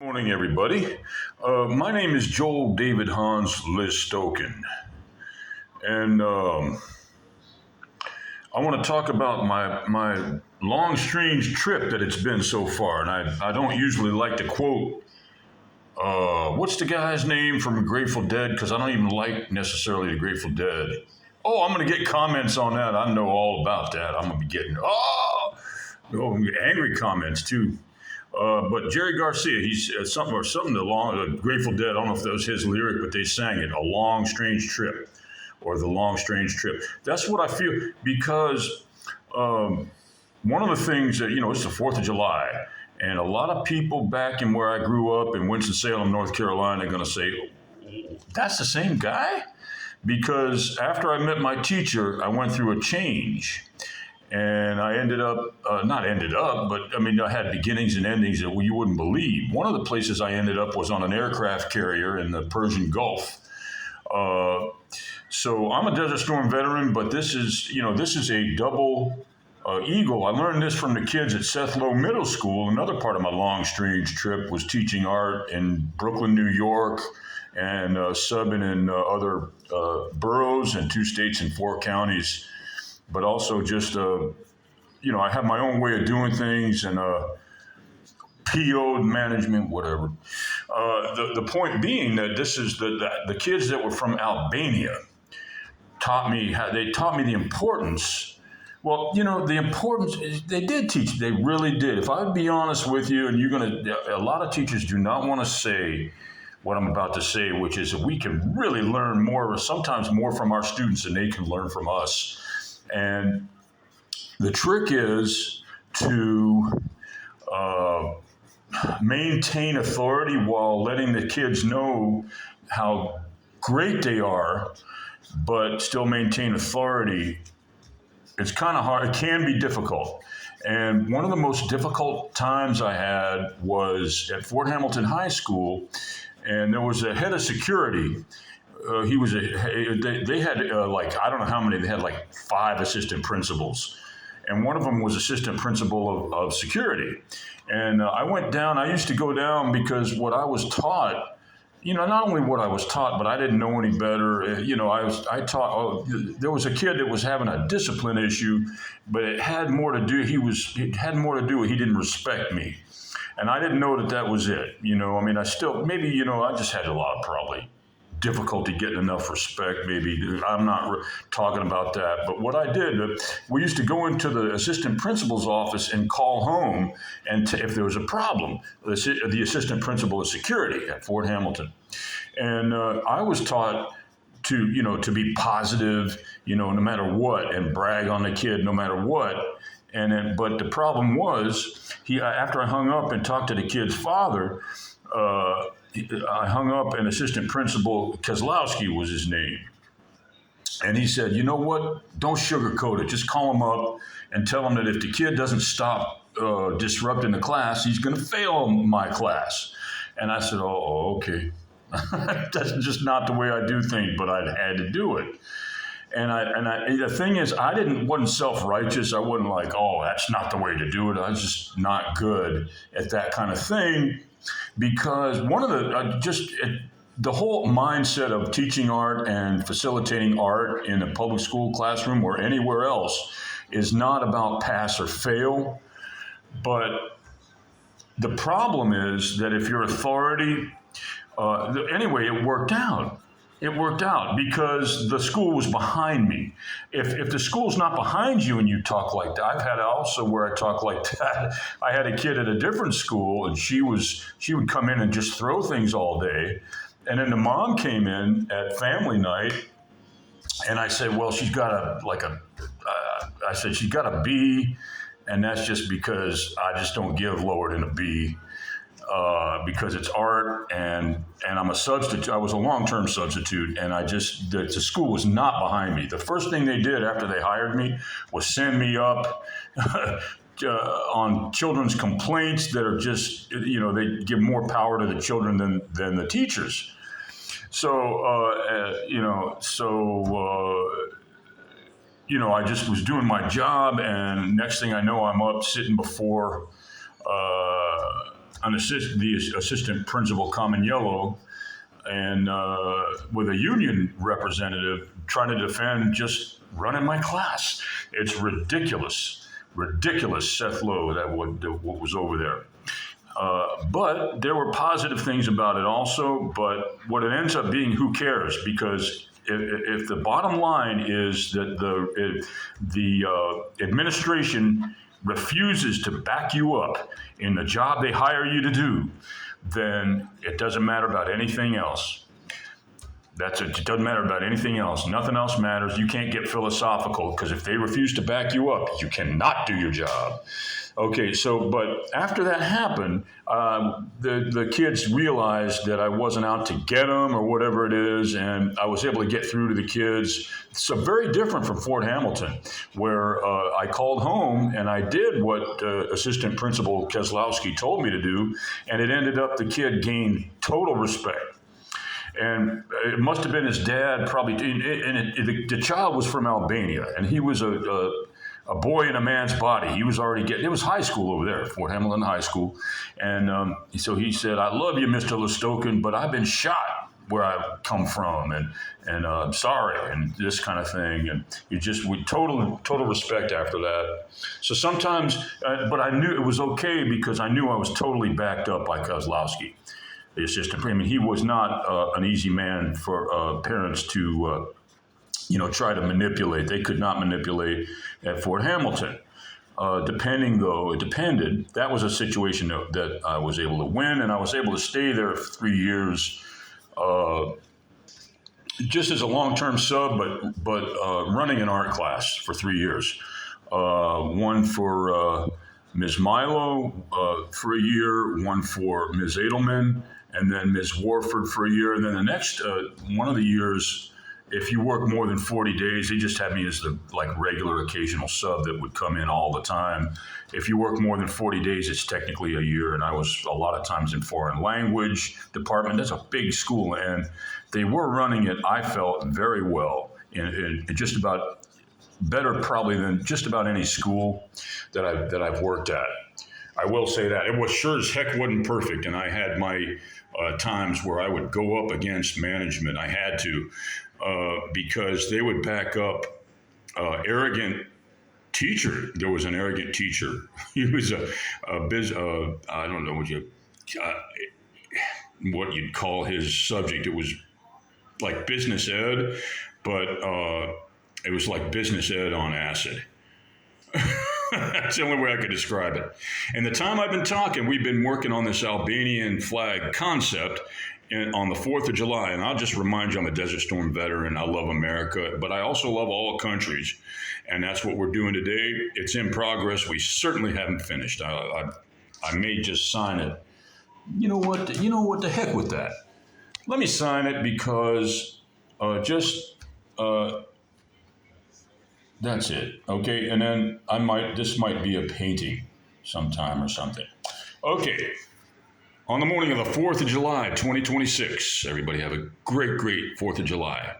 Morning, everybody. My name is Joel David Hans Listokin, and I want to talk about my long, strange trip that it's been so far. And I don't usually like to quote, what's the guy's name from Grateful Dead? Because I don't even like necessarily the Grateful Dead. Oh, I'm going to get comments on that. I know all about that. I'm going to be getting, angry comments too. But Jerry Garcia, he's something along the Grateful Dead. I don't know if that was his lyric, but they sang it, "A Long Strange Trip," or "The Long Strange Trip." That's what I feel because one of the things that it's the Fourth of July, and a lot of people back in where I grew up in Winston-Salem, North Carolina, are going to say, "That's the same guy," because after I met my teacher, I went through a change. And I not ended up, but I mean, I had beginnings and endings that you wouldn't believe. One of the places I ended up was on an aircraft carrier in the Persian Gulf. So I'm a Desert Storm veteran, but this is a double eagle. I learned this from the kids at Seth Low Middle School. Another part of my long, strange trip was teaching art in Brooklyn, New York, and subbing in other boroughs and 2 states and 4 counties. But also just, I have my own way of doing things and PO management, whatever. The point being that this is the kids that were from Albania taught me the importance. Well, the importance they did teach. They really did. If I would be honest with you, and a lot of teachers do not want to say what I'm about to say, which is that we can really learn more, sometimes more from our students than they can learn from us. And the trick is to maintain authority while letting the kids know how great they are, but still maintain authority. It's kind of hard. It can be difficult. And one of the most difficult times I had was at Fort Hamilton High School, and there was a head of security. They had I don't know how many, they had like 5 assistant principals. And one of them was assistant principal of security. And I used to go down because what I was taught, not only what I was taught, but I didn't know any better. There was a kid that was having a discipline issue, but it had more to do, with he didn't respect me. And I didn't know that was it. I just had a lot of probably difficulty getting enough respect. Maybe I'm not talking about that, but what I did, we used to go into the assistant principal's office and call home, and if there was a problem, the assistant principal of security at Fort Hamilton, and I was taught to be positive, no matter what, and brag on the kid no matter what. But the problem was, after I hung up and talked to the kid's father, I hung up, and assistant principal Kozlowski was his name. And he said, "You know what? Don't sugarcoat it. Just call him up and tell him that if the kid doesn't stop disrupting the class, he's going to fail my class." And I said, "Oh, okay." That's just not the way I do things, but I had to do it. And the thing is, wasn't self-righteous. I wasn't like, "Oh, that's not the way to do it." I was just not good at that kind of thing. Because one of the whole mindset of teaching art and facilitating art in a public school classroom or anywhere else is not about pass or fail. But the problem is that if your authority, anyway, it worked out. It worked out because the school was behind me. If the school's not behind you and you talk like that, I've had also where I talk like that. I had a kid at a different school, and she would come in and just throw things all day. And then the mom came in at family night, and I said, "Well, she's got she's got a B, and that's just because I just don't give lower than a B." Because it's art, and I'm a substitute. I was a long-term substitute, and the school was not behind me. The first thing they did after they hired me was send me up on children's complaints that are just, they give more power to the children than the teachers. I just was doing my job, and next thing I know, I'm up sitting before the assistant principal come in yellow, and with a union representative trying to defend just running my class. It's ridiculous, Seth Lowe, what was over there. But there were positive things about it also. But what it ends up being, who cares? Because if the bottom line is that the administration refuses to back you up in the job they hire you to do, then it doesn't matter about anything else. That's it. It doesn't matter about anything else. Nothing else matters. You can't get philosophical, because if they refuse to back you up, you cannot do your job. Okay, but after that happened, the kids realized that I wasn't out to get them or whatever it is, and I was able to get through to the kids. So very different from Fort Hamilton, where I called home and I did what Assistant Principal Keselowski told me to do, and it ended up the kid gained total respect. And it must have been his dad, probably. The child was from Albania, and he was a boy in a man's body. He was already it was high school over there, Fort Hamilton High School. And so he said, "I love you, Mr. Listokin, but I've been shot where I come from, and I'm sorry," and this kind of thing. And we total respect after that. So sometimes, but I knew it was okay, because I knew I was totally backed up by Keselowski, the assistant. I mean, he was not an easy man for parents to try to manipulate. They could not manipulate at Fort Hamilton. It depended. That was a situation that I was able to win, and I was able to stay there for 3 years, just as a long-term sub, but running an art class for 3 years. One for Ms. Milo for a year, one for Ms. Edelman, and then Ms. Warford for a year. And then the next one of the years, if you work more than 40 days, they just had me as the regular occasional sub that would come in all the time. If you work more than 40 days, it's technically a year. And I was a lot of times in foreign language department. That's a big school. And they were running it, I felt, very well, in just about better probably than just about any school that I've worked at. I will say that. It was sure as heck wasn't perfect. And I had my times where I would go up against management. I had to. Because they would back up arrogant teacher. There was an arrogant teacher. He was I don't know what you'd call his subject. It was like business ed, but it was like business ed on acid. That's the only way I could describe it. And the time I've been talking, we've been working on this Albanian flag concept on the 4th of July. And I'll just remind you, I'm a Desert Storm veteran. I love America, but I also love all countries. And that's what we're doing today. It's in progress. We certainly haven't finished. I may just sign it. You know what? The heck with that. Let me sign it, because that's it. Okay. And then this might be a painting sometime or something. Okay. On the morning of the 4th of July, 2026, everybody have a great, great 4th of July.